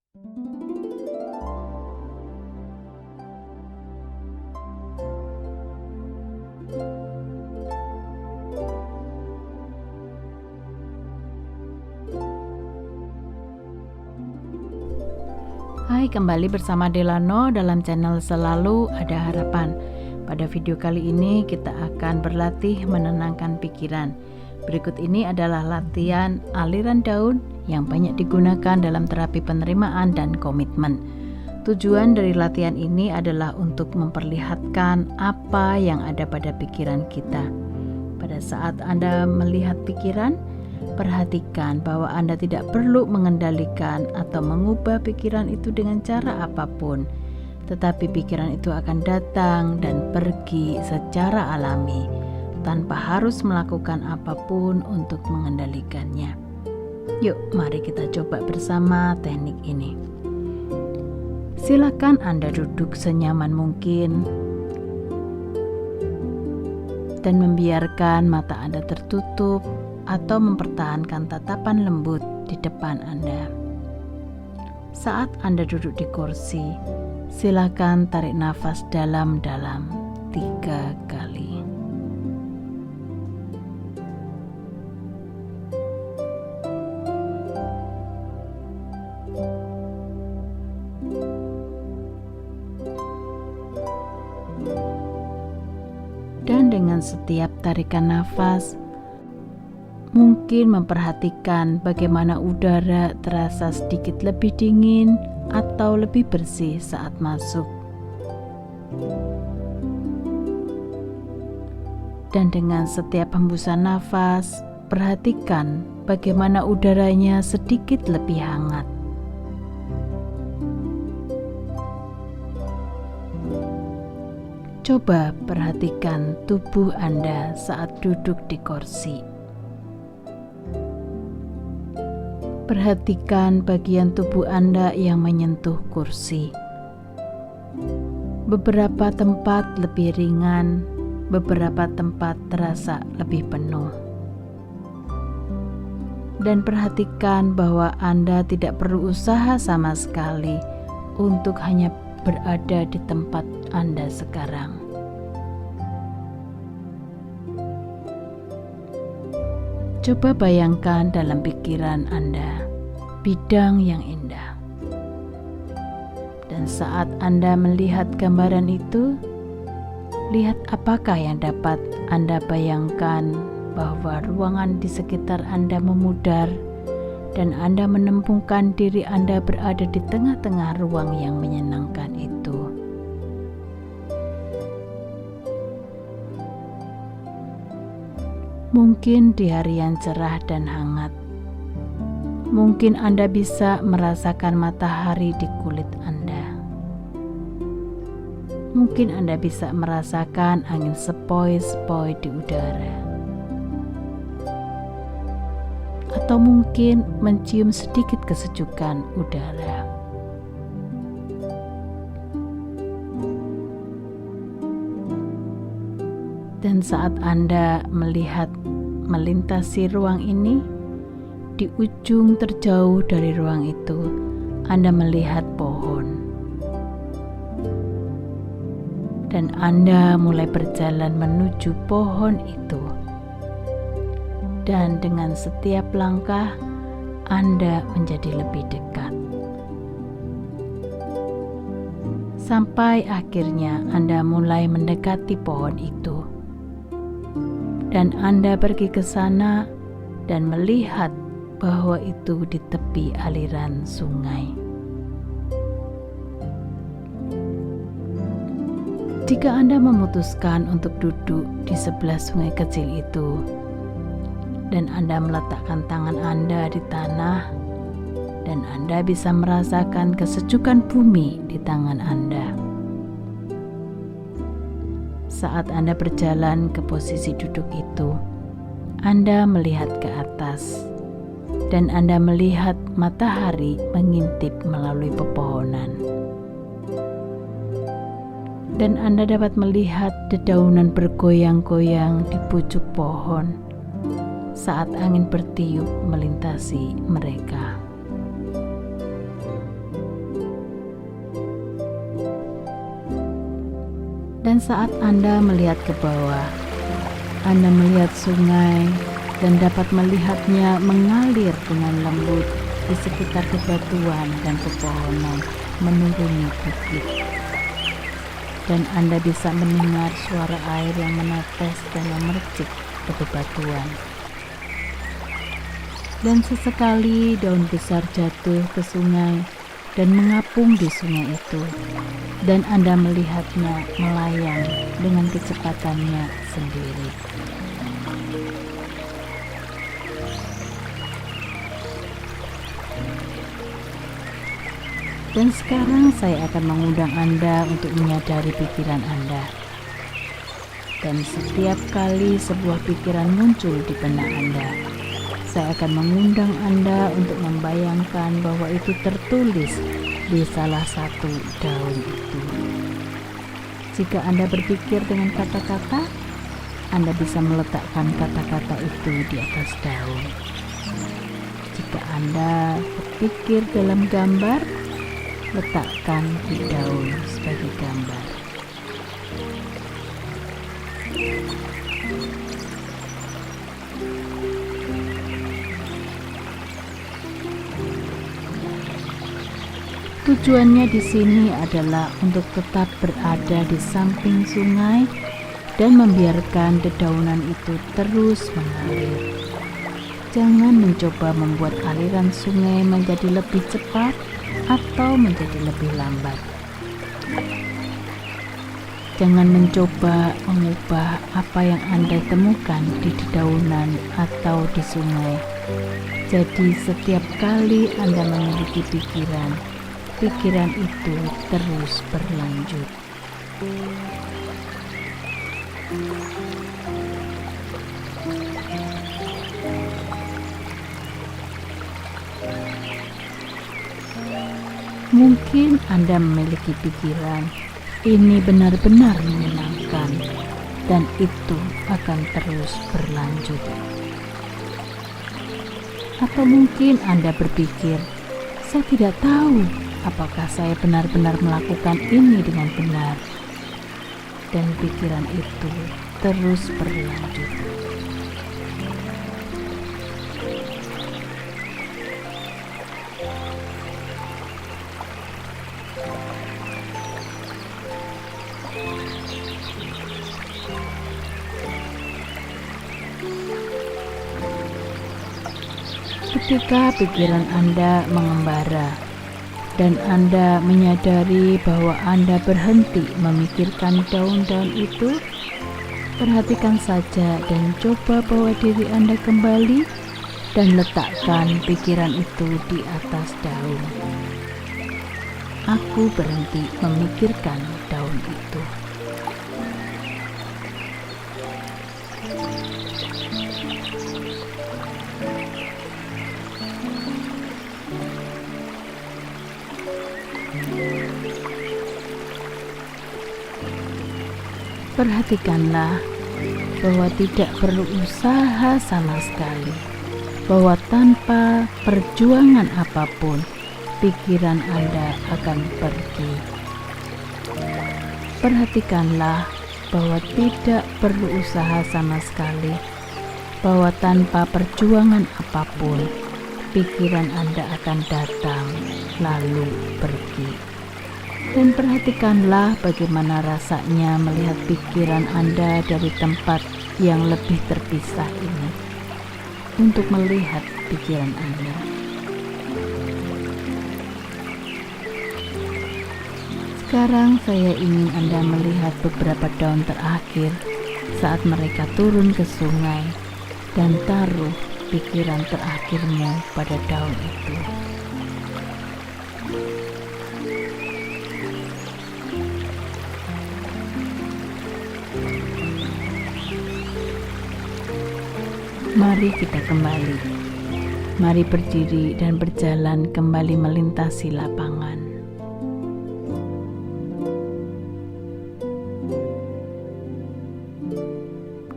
Hai, kembali bersama Delano dalam channel Selalu Ada Harapan. Pada video kali ini kita akan berlatih menenangkan pikiran. Berikut ini adalah latihan aliran daun yang banyak digunakan dalam terapi penerimaan dan komitmen. Tujuan dari latihan ini adalah untuk memperlihatkan apa yang ada pada pikiran kita. Pada saat Anda melihat pikiran, perhatikan bahwa Anda tidak perlu mengendalikan atau mengubah pikiran itu dengan cara apapun, tetapi pikiran itu akan datang dan pergi secara alami, tanpa harus melakukan apapun untuk mengendalikannya. Yuk, mari kita coba bersama teknik ini. Silakan Anda duduk senyaman mungkin dan membiarkan mata Anda tertutup atau mempertahankan tatapan lembut di depan Anda. Saat Anda duduk di kursi, silakan tarik nafas dalam-dalam 3 kali. Dan dengan setiap tarikan nafas, mungkin memperhatikan bagaimana udara terasa sedikit lebih dingin atau lebih bersih saat masuk. Dan dengan setiap hembusan nafas, perhatikan bagaimana udaranya sedikit lebih hangat. Coba perhatikan tubuh Anda saat duduk di kursi. Perhatikan bagian tubuh Anda yang menyentuh kursi. Beberapa tempat lebih ringan, beberapa tempat terasa lebih penuh. Dan perhatikan bahwa Anda tidak perlu usaha sama sekali untuk hanya berada di tempat Anda sekarang. Coba bayangkan dalam pikiran Anda bidang yang indah. Dan saat Anda melihat gambaran itu, lihat apakah yang dapat Anda bayangkan bahwa ruangan di sekitar Anda memudar dan Anda menemukan diri Anda berada di tengah-tengah ruang yang menyenangkan itu. Mungkin di hari yang cerah dan hangat, mungkin Anda bisa merasakan matahari di kulit Anda. Mungkin Anda bisa merasakan angin sepoi-sepoi di udara. Atau mungkin mencium sedikit kesejukan udara. Dan saat Anda melihat melintasi ruang ini, di ujung terjauh dari ruang itu, Anda melihat pohon. Dan Anda mulai berjalan menuju pohon itu. Dan dengan setiap langkah, Anda menjadi lebih dekat. Sampai akhirnya Anda mulai mendekati pohon itu. Dan Anda pergi ke sana dan melihat bahwa itu di tepi aliran sungai. Jika Anda memutuskan untuk duduk di sebelah sungai kecil itu, dan Anda meletakkan tangan Anda di tanah, dan Anda bisa merasakan kesejukan bumi di tangan Anda. Saat Anda berjalan ke posisi duduk itu, Anda melihat ke atas, dan Anda melihat matahari mengintip melalui pepohonan. Dan Anda dapat melihat dedaunan bergoyang-goyang di pucuk pohon saat angin bertiup melintasi mereka. Dan saat Anda melihat ke bawah, Anda melihat sungai dan dapat melihatnya mengalir dengan lembut di sekitar bebatuan dan pepohonan menuruni bukit. Dan Anda bisa mendengar suara air yang menetes dan memercik ke bebatuan. Dan sesekali daun besar jatuh ke sungai dan mengapung di sungai itu, dan Anda melihatnya melayang dengan kecepatannya sendiri. Dan sekarang saya akan mengundang Anda untuk menyadari pikiran Anda. Dan setiap kali sebuah pikiran muncul di benak Anda, saya akan mengundang Anda untuk membayangkan bahwa itu tertulis di salah satu daun itu. Jika Anda berpikir dengan kata-kata, Anda bisa meletakkan kata-kata itu di atas daun. Jika Anda berpikir dalam gambar, letakkan di daun sebagai gambar. Tujuannya di sini adalah untuk tetap berada di samping sungai dan membiarkan dedaunan itu terus mengalir. Jangan mencoba membuat aliran sungai menjadi lebih cepat atau menjadi lebih lambat. Jangan mencoba mengubah apa yang Anda temukan di dedaunan atau di sungai. Jadi setiap kali Anda memiliki pikiran, pikiran itu terus berlanjut. Mungkin Anda memiliki pikiran, ini benar-benar menyenangkan, dan itu akan terus berlanjut. Atau mungkin Anda berpikir, saya tidak tahu apakah saya benar-benar melakukan ini dengan benar, dan pikiran itu terus berlanjut. Ketika pikiran Anda mengembara dan Anda menyadari bahwa Anda berhenti memikirkan daun-daun itu, perhatikan saja dan coba bawa diri Anda kembali dan letakkan pikiran itu di atas daun. Aku berhenti memikirkan daun itu. Perhatikanlah bahwa tidak perlu usaha sama sekali, bahwa tanpa perjuangan apapun, pikiran Anda akan pergi. Perhatikanlah bahwa tidak perlu usaha sama sekali, bahwa tanpa perjuangan apapun, pikiran Anda akan datang lalu pergi. Dan perhatikanlah bagaimana rasanya melihat pikiran Anda dari tempat yang lebih terpisah ini, untuk melihat pikiran Anda. Sekarang saya ingin Anda melihat beberapa daun terakhir saat mereka turun ke sungai dan taruh pikiran terakhirmu pada daun itu. Mari kita kembali. Mari berdiri dan berjalan kembali melintasi lapangan.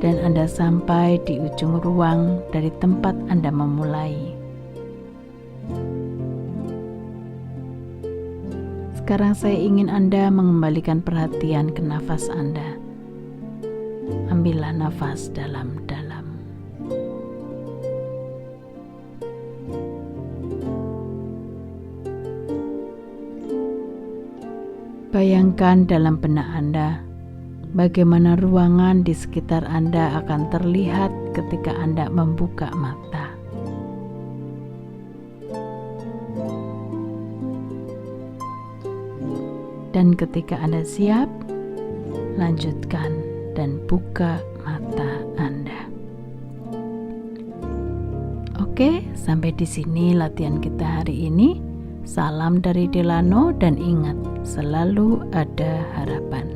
Dan Anda sampai di ujung ruang dari tempat Anda memulai. sekarang saya ingin Anda mengembalikan perhatian ke nafas Anda. Ambillah nafas dalam-dalam. Bayangkan dalam benak Anda bagaimana ruangan di sekitar Anda akan terlihat ketika Anda membuka mata. Dan ketika Anda siap, lanjutkan dan buka mata Anda. Oke, sampai di sini latihan kita hari ini. Salam dari Delano dan ingat, selalu ada harapan.